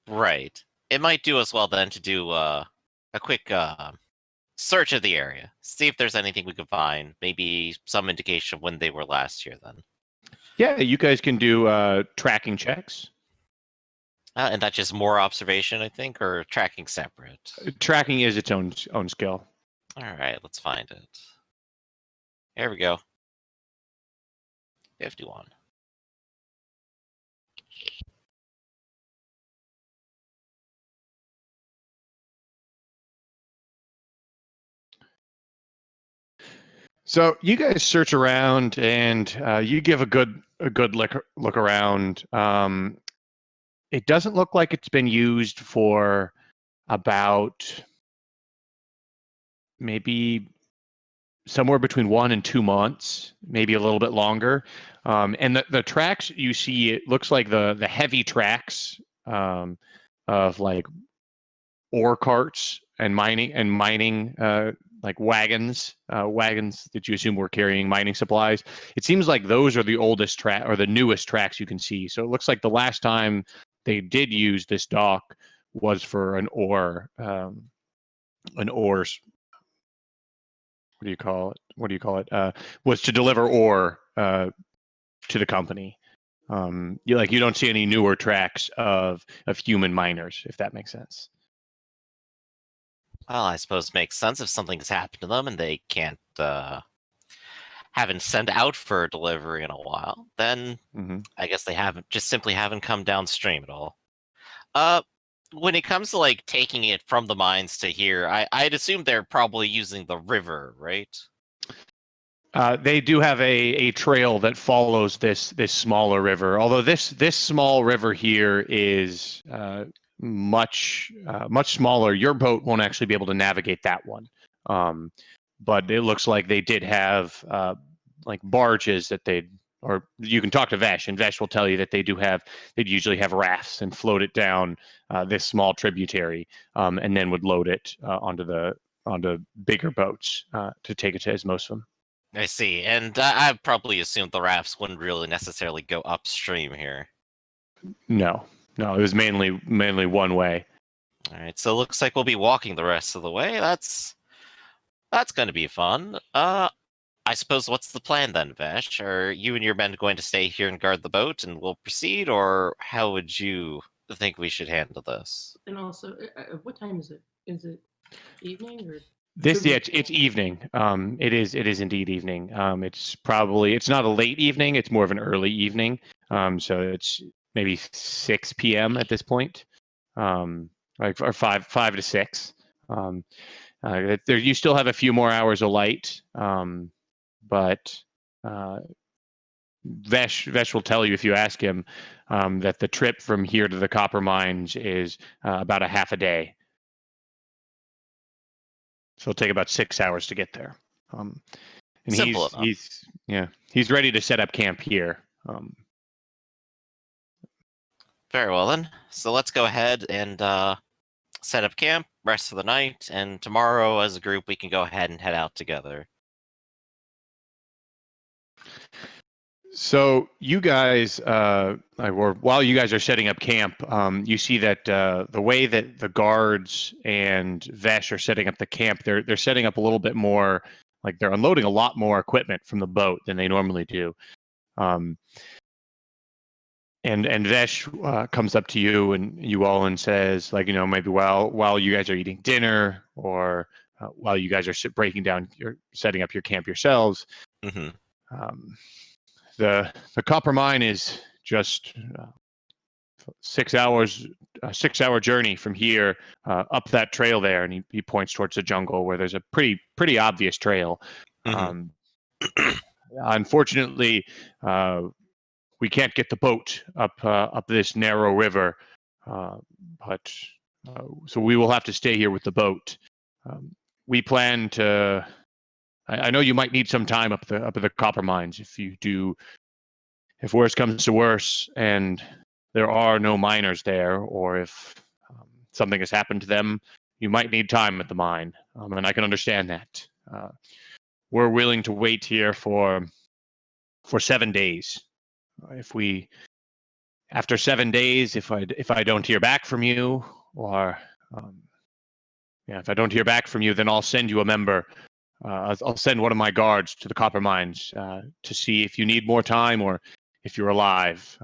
Right. It might do us well then to do a quick search of the area. See if there's anything we can find. Maybe some indication of when they were last here then. Yeah, you guys can do tracking checks. And that's just more observation, I think, or tracking separate? Tracking is its own skill. All right, let's find it. There we go. 51. So you guys search around and you give a good look around. It doesn't look like it's been used for about maybe somewhere between 1 and 2 months, maybe a little bit longer. And the tracks you see, it looks like the heavy tracks of like ore carts and mining like wagons that you assume were carrying mining supplies. It seems like those are the oldest track or the newest tracks you can see. So it looks like the last time they did use this dock was for an ore. What do you call it? Was to deliver ore to the company. You don't see any newer tracks of human miners, if that makes sense. Well, I suppose it makes sense if something's happened to them and they can't haven't sent out for delivery in a while. Then I guess they simply haven't come downstream at all. When it comes to like taking it from the mines to here, I'd assume they're probably using the river, right? They do have a trail that follows this smaller river. Although this small river here is much smaller. Your boat won't actually be able to navigate that one. But it looks like they did have like barges that or you can talk to Vesh, and Vesh will tell you that they'd usually have rafts and float it down this small tributary, and then would load it onto bigger boats to take it to Asmosum. I see, and I probably assumed the rafts wouldn't really necessarily go upstream here. No, it was mainly one way. All right, so it looks like we'll be walking the rest of the way. That's going to be fun. I suppose what's the plan then, Vesh? Are you and your men going to stay here and guard the boat, and we'll proceed, or how would you think we should handle this? And also, what time is it? Is it evening or? It's evening. It is indeed evening. It's not a late evening. It's more of an early evening. So it's maybe 6 p.m. at this point. Like or 5 to 6. You still have a few more hours of light. But Vesh will tell you if you ask him that the trip from here to the copper mines is about a half a day. So it'll take about 6 hours to get there. And Simple enough. he's ready to set up camp here. Very well then. So let's go ahead and set up camp, rest for the night, and tomorrow as a group we can go ahead and head out together. So you guys, while you guys are setting up camp, you see that the way that the guards and Vesh are setting up the camp, they're setting up a little bit more, like they're unloading a lot more equipment from the boat than they normally do. And Vesh comes up to you and you all and says, like, maybe while you guys are eating dinner or while you guys are setting up your camp yourselves. The copper mine is just 6 hours, a 6-hour journey from here up that trail there, and he points towards the jungle where there's a pretty obvious trail. Unfortunately, we can't get the boat up this narrow river, but so we will have to stay here with the boat. We plan to I know you might need some time up at the copper mines if worse comes to worse and there are no miners there, or if something has happened to them, you might need time at the mine, and I can understand that. We're willing to wait here for 7 days. After 7 days, if I don't hear back from you, or if I don't hear back from you, then I'll send you a member. I'll send one of my guards to the copper mines to see if you need more time or if you're alive.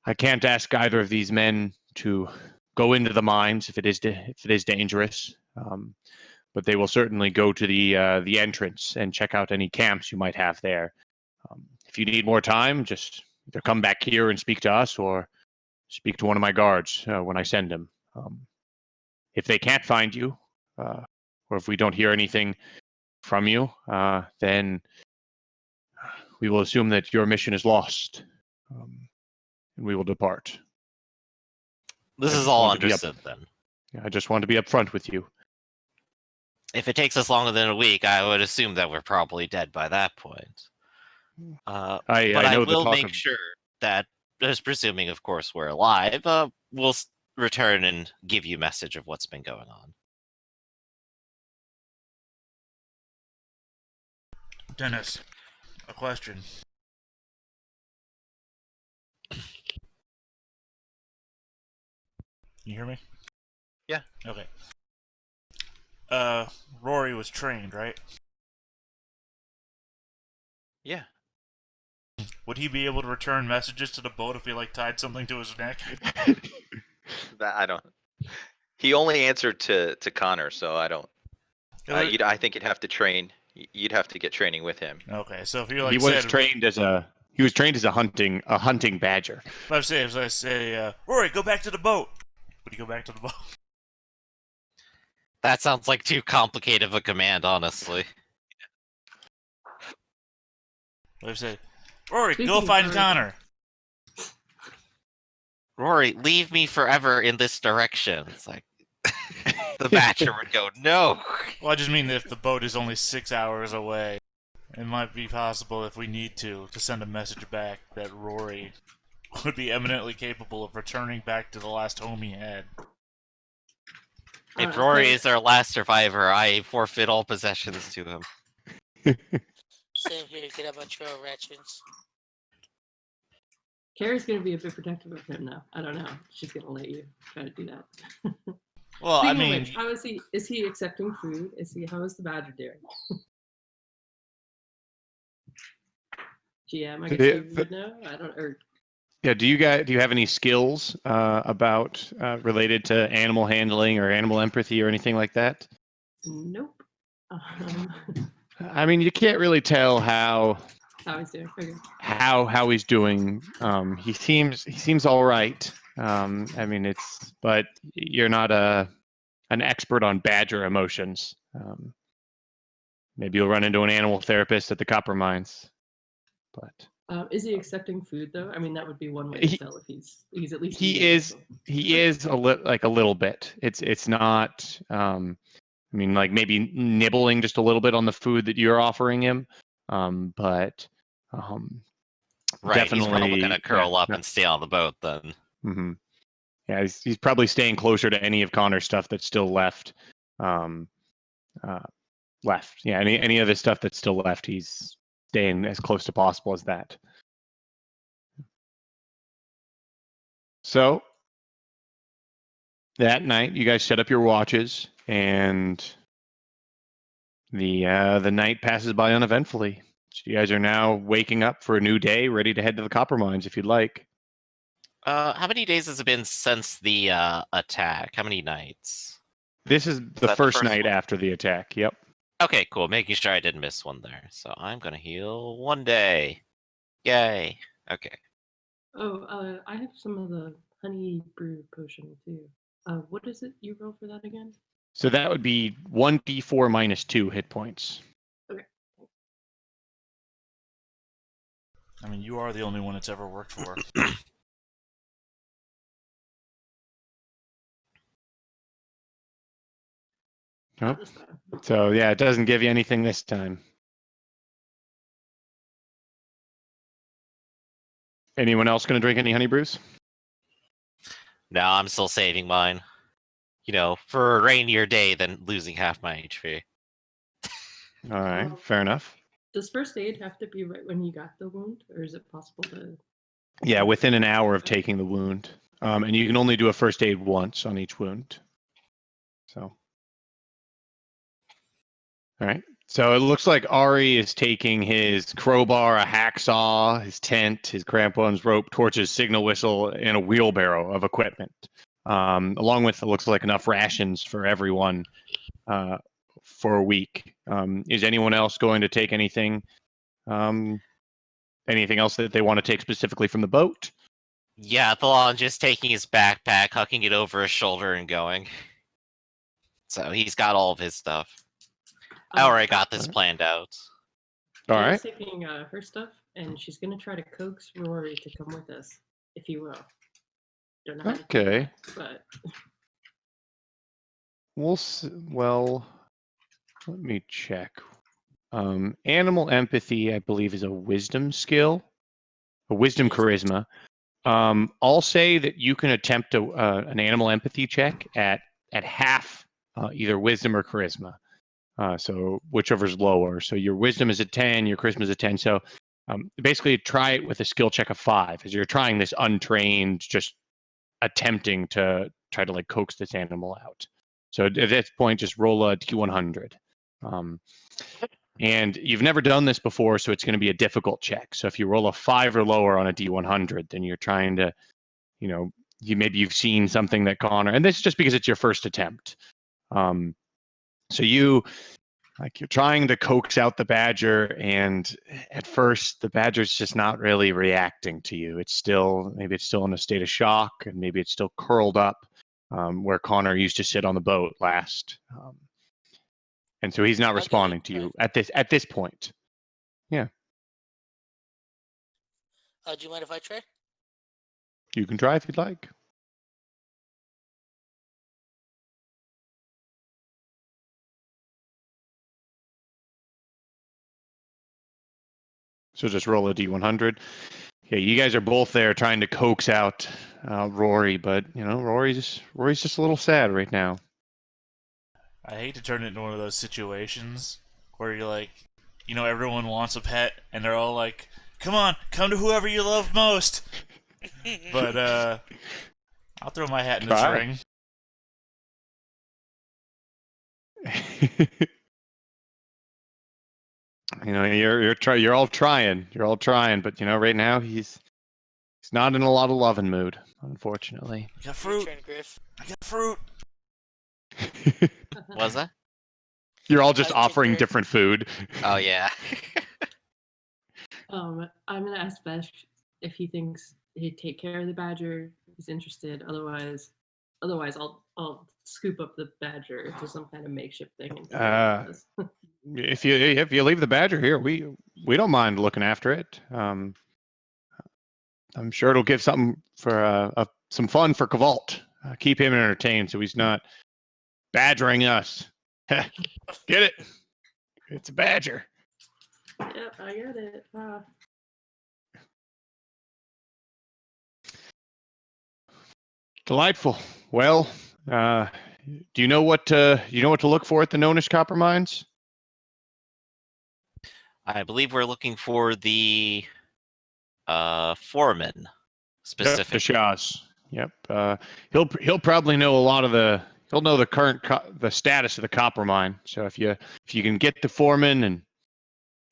I can't ask either of these men to go into the mines if it is dangerous, but they will certainly go to the entrance and check out any camps you might have there. If you need more time, just either come back here and speak to us, or speak to one of my guards when I send him. If they can't find you, or if we don't hear anything from you, then we will assume that your mission is lost, and we will depart. This I is just all wanted to be understood then. I just want to be upfront with you. If it takes us longer than a week, I would assume that we're probably dead by that point. But I know the will talk make of sure that, just presuming, of course, we're alive, we'll return and give you a message of what's been going on. Dennis, a question. You hear me? Yeah. Okay. Rory was trained, right? Yeah. Would he be able to return messages to the boat if we tied something to his neck? That I don't. He only answered to Connor, so I don't. I think you'd have to train. You'd have to get training with him. Okay, so if you he was trained as a hunting badger. If I say, Rory, go back to the boat. Would he go back to the boat? That sounds like too complicated of a command, honestly. What if I say, Rory, Speaking go of find Rory- Connor. Rory, leave me forever in this direction. It's like the Badger would go, no. Well, I just mean if the boat is only 6 hours away, it might be possible if we need to send a message back that Rory would be eminently capable of returning back to the last home he had. If Rory is our last survivor, I forfeit all possessions to him. Same here, get up on trail rations. Carrie's gonna be a bit protective of him now. I don't know. She's gonna let you try to do that. Well, Speaking of which, how is he? Is he accepting food? How is the Badger doing? GM, I guess you would know. I don't. Yeah. Do you have any skills about related to animal handling or animal empathy or anything like that? Nope. I mean, you can't really tell how he's doing. Okay. How he's doing. He seems all right. I mean, but you're not an expert on badger emotions. Maybe you'll run into an animal therapist at the copper mines. But is he accepting food though? I mean, that would be one way to tell if he's at least. He is a little bit. It's not. I mean, maybe nibbling just a little bit on the food that you're offering him, but right, definitely, he's probably gonna curl up and stay on the boat then. Mm-hmm. Yeah, he's probably staying closer to any of Connor's stuff that's still left. Left, yeah. Any of his stuff that's still left, he's staying as close to possible as that. So that night, you guys set up your watches, and the night passes by uneventfully. So you guys are now waking up for a new day, ready to head to the copper mines if you'd like. How many days has it been since the attack? How many nights? This is the first night after the attack. Yep. Okay, cool. Making sure I didn't miss one there. So I'm gonna heal 1 day. Yay. Okay. Oh, I have some of the honey brew potion too. What is it you roll for that again? So that would be 1d4 minus 2 hit points. Okay. I mean, you are the only one it's ever worked for. Not this time. So yeah, it doesn't give you anything this time. Anyone else going to drink any honey brews? No, I'm still saving mine. You know, for a rainier day than losing half my HP. All right, fair enough. Does first aid have to be right when you got the wound, or is it possible to? Yeah, within an hour of taking the wound, and you can only do a first aid once on each wound. So, all right. So it looks like Ari is taking his crowbar, a hacksaw, his tent, his crampons, rope, torches, signal whistle, and a wheelbarrow of equipment, along with it looks like enough rations for everyone for a week. Is anyone else going to take anything? Anything else that they want to take specifically from the boat? Yeah, Thalon just taking his backpack, hucking it over his shoulder, and going. So he's got all of his stuff. I already got this planned out. All Jenna's right. taking her stuff, and she's gonna try to coax Rory to come with us, if you will. Don't know how to do Okay. that, but Well, let me check. Animal empathy, I believe, is a wisdom skill, a wisdom charisma. I'll say that you can attempt an animal empathy check at half either wisdom or charisma. So whichever's lower. So your wisdom is a 10, your charisma is a 10. So basically try it with a skill check of 5 as you're trying this untrained, just attempting to try to like coax this animal out. So at this point, just roll a D100. And you've never done this before, so it's going to be a difficult check. So if you roll a 5 or lower on a D100, then you're trying to, you've seen something that Connor, and this is just because it's your first attempt. So you're trying to coax out the badger, and at first the badger's just not really reacting to you. Maybe it's still in a state of shock, and maybe it's still curled up where Connor used to sit on the boat last. And so he's not responding to you at this point. Yeah. Do you mind if I try? You can try if you'd like. So just roll a D100. Yeah, you guys are both there trying to coax out Rory, but Rory's just a little sad right now. I hate to turn it into one of those situations where you're like, everyone wants a pet, and they're all like, "Come on, come to whoever you love most." But I'll throw my hat in this ring. You're all trying. You're all trying, but right now he's not in a lot of loving mood, unfortunately. I got fruit. Your turn, Griff. I got fruit. What was that? You're all just offering different food. Oh yeah. I'm gonna ask Besh if he thinks he'd take care of the badger. If he's interested. Otherwise, I'll scoop up the badger into some kind of makeshift thing. And If you leave the badger here, we don't mind looking after it. I'm sure it'll give something for some fun for Kavalt. Keep him entertained so he's not badgering us. Get it? It's a badger. Yep, I get it. Delightful. Well, do you know what to look for at the Nonish copper mines? I believe we're looking for the foreman specifically. Deshaz. Yep. He'll probably know a lot of he'll know the current the status of the copper mine. So if you can get the foreman and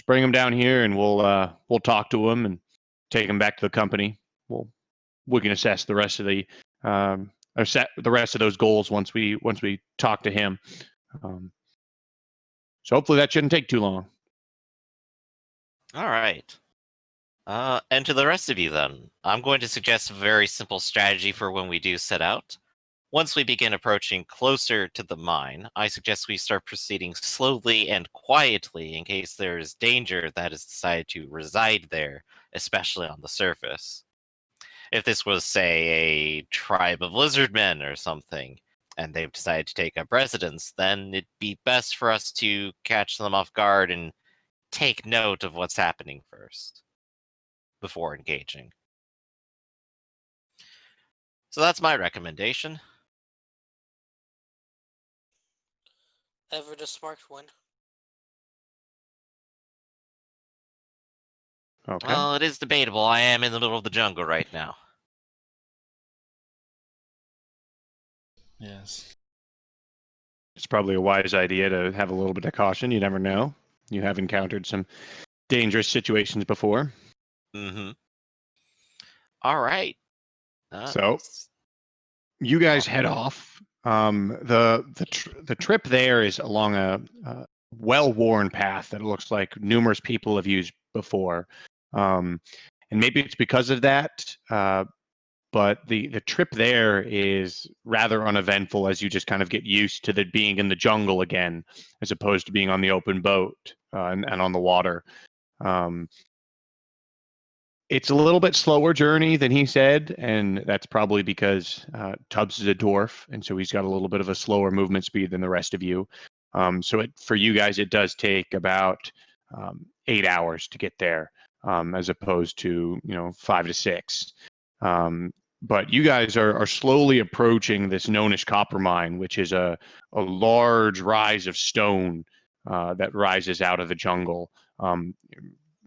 bring him down here, and we'll talk to him and take him back to the company. We can assess the rest of the set the rest of those goals once we talk to him. So hopefully that shouldn't take too long. All right. And to the rest of you then, I'm going to suggest a very simple strategy for when we do set out. Once we begin approaching closer to the mine, I suggest we start proceeding slowly and quietly in case there is danger that has decided to reside there, especially on the surface. If this was, say, a tribe of lizardmen or something, and they've decided to take up residence, then it'd be best for us to catch them off guard and take note of what's happening first before engaging. So that's my recommendation. Ever the smart one. Okay. Well, it is debatable. I am in the middle of the jungle right now. Yes. It's probably a wise idea to have a little bit of caution. You never know. You have encountered some dangerous situations before. Mm-hmm. All right. So you guys head off. The trip there is along a well-worn path that it looks like numerous people have used before, and maybe it's because of that. But the trip there is rather uneventful as you just kind of get used to being in the jungle again, as opposed to being on the open boat and on the water. Um, it's a little bit slower journey than he said, and that's probably because Tubbs is a dwarf, and so he's got a little bit of a slower movement speed than the rest of you. So for you guys, it does take about 8 hours to get there, as opposed to 5 to 6. But you guys are slowly approaching this Nonish copper mine, which is a large rise of stone that rises out of the jungle.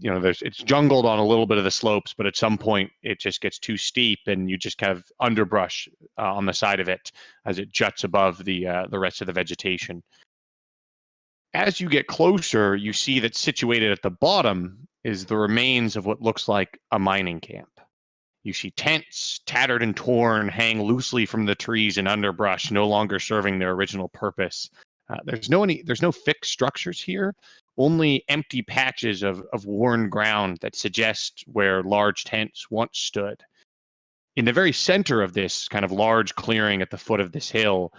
It's jungled on a little bit of the slopes, but at some point it just gets too steep, and you just kind of underbrush on the side of it as it juts above the rest of the vegetation. As you get closer, you see that situated at the bottom is the remains of what looks like a mining camp. You see tents, tattered and torn, hang loosely from the trees and underbrush, no longer serving their original purpose. There's no fixed structures here, only empty patches of worn ground that suggest where large tents once stood. In the very center of this kind of large clearing at the foot of this hill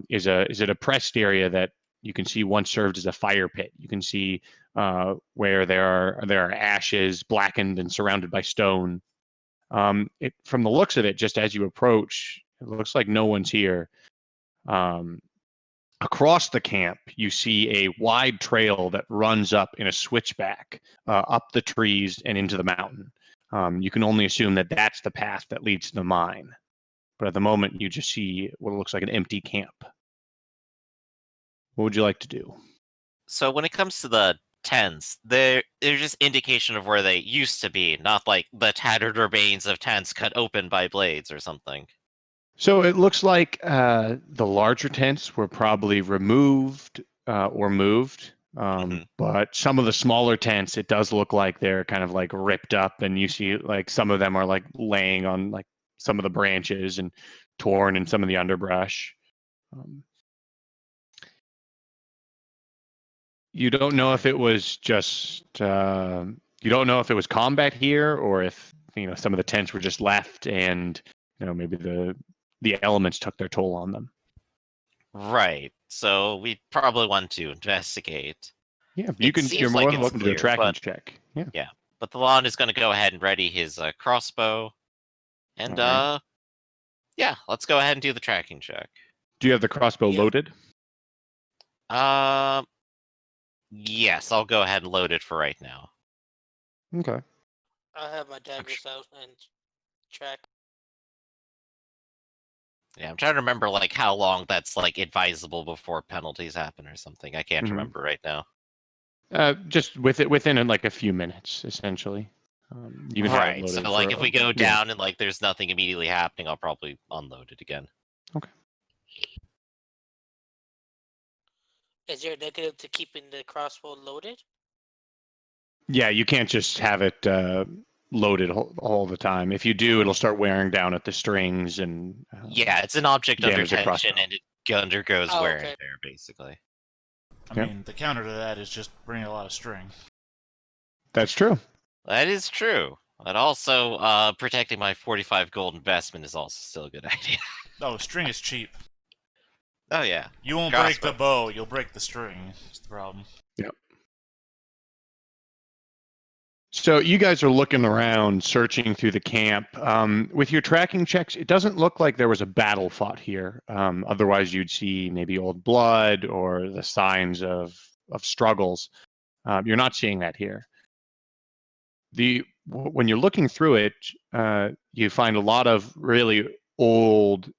is a depressed area that you can see once served as a fire pit. You can see where there are ashes, blackened and surrounded by stone. From the looks of it, just as you approach, it looks like no one's here. Across the camp, you see a wide trail that runs up in a switchback up the trees and into the mountain. You can only assume that that's the path that leads to the mine. But at the moment, you just see what looks like an empty camp. What would you like to do? So when it comes to the tents, they're just indication of where they used to be, not like the tattered remains of tents cut open by blades or something. So it looks like the larger tents were probably removed or moved. But some of the smaller tents, it does look like they're kind of like ripped up, and you see like some of them are like laying on like some of the branches and torn in some of the underbrush. You don't know if it was just you don't know if it was combat here, or if some of the tents were just left and maybe the elements took their toll on them. Right. So we probably want to investigate. Yeah, It you're seems more like than it's welcome to do a clear, tracking but check. Yeah. yeah. But the Lawn is going to go ahead and ready his crossbow, and All right. yeah, let's go ahead and do the tracking check. Do you have the crossbow Yeah. loaded? Yes, I'll go ahead and load it for right now. Okay. I'll have my daggers out and track. Yeah, I'm trying to remember like how long that's like advisable before penalties happen or something. I can't Mhm. remember right now. Just within like a few minutes, essentially. You can have it Right. So loaded like for if we go yeah. down and like there's nothing immediately happening, I'll probably unload it again. Okay. Is there a negative to keeping the crossbow loaded? Yeah, you can't just have it loaded all the time. If you do, it'll start wearing down at the strings and Yeah, it's an object under damage the tension crossbow. and it undergoes Oh, wear okay. and tear, basically. I Yep. mean, the counter to that is just bring a lot of string. That's true. That is true. But also, protecting my 45 gold investment is also still a good idea. Oh, string is cheap. Oh yeah. You won't break the Crossbow. bow, you'll break the string. That's the problem. Yep. So you guys are looking around, searching through the camp. With your tracking checks, it doesn't look like there was a battle fought here. Otherwise, you'd see maybe old blood or the signs of struggles. You're not seeing that here. When you're looking through it, you find a lot of really old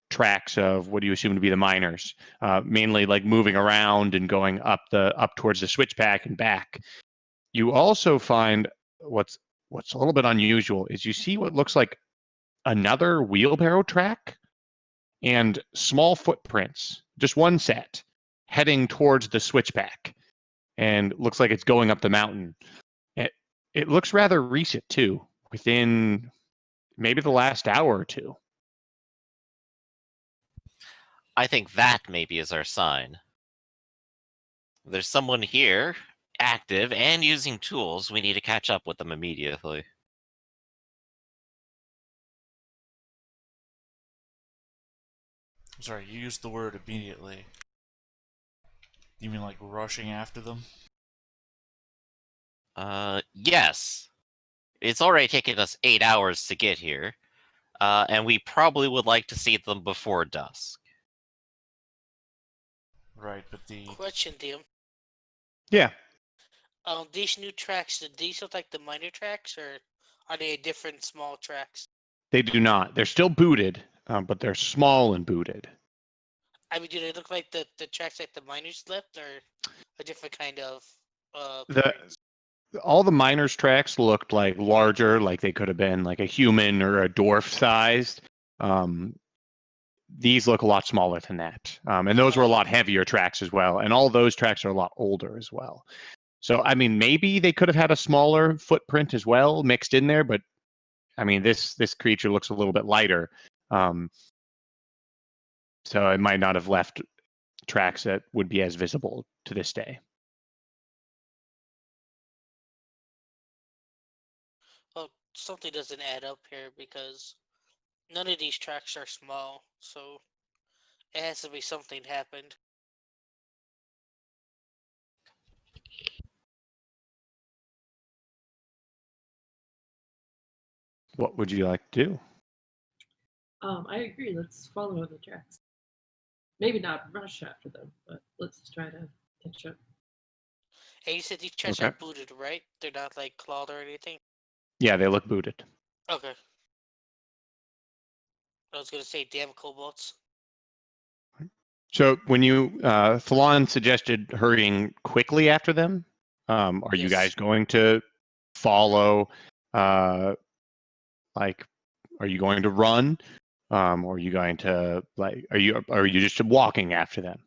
tracks of what do you assume to be the miners, mainly like moving around and going up towards the switchback and back. You also find what's a little bit unusual is you see what looks like another wheelbarrow track and small footprints, just one set, heading towards the switchback, and looks like it's going up the mountain. It looks rather recent too, within maybe the last hour or two. I think that maybe is our sign. There's someone here, active and using tools. We need to catch up with them immediately. I'm sorry, you used the word immediately. You mean like rushing after them? Yes. It's already taken us 8 hours to get here, and we probably would like to see them before dusk. Right, but the... Question, DM. Yeah, These new tracks, do these look like the minor tracks, or are they different small tracks? they do not. They're still booted, but they're small and booted. I mean, do they look like the tracks that the miners left, or a different kind of The appearance? all the miners' tracks looked like larger, like they could have been like a human or a dwarf sized. Um, these look a lot smaller than that, and those were a lot heavier tracks as well. And all those tracks are a lot older as well. So I mean, maybe they could have had a smaller footprint as well mixed in there, but I mean, this creature looks a little bit lighter, um, so it might not have left tracks that would be as visible to this day. Well, something doesn't add up here because none of these tracks are small, so it has to be something happened. What would you like to do? I agree. Let's follow the tracks. Maybe not rush after them, but let's try to catch up. And you said these tracks Okay. are booted, right? They're not like clawed or anything? Yeah, they look booted. Okay. I was gonna say, damn kobolds. So when you, Thalon suggested hurrying quickly after them, are you Yes. guys going to follow, like, are you going to run? Or are you going to, like, are you just walking after them?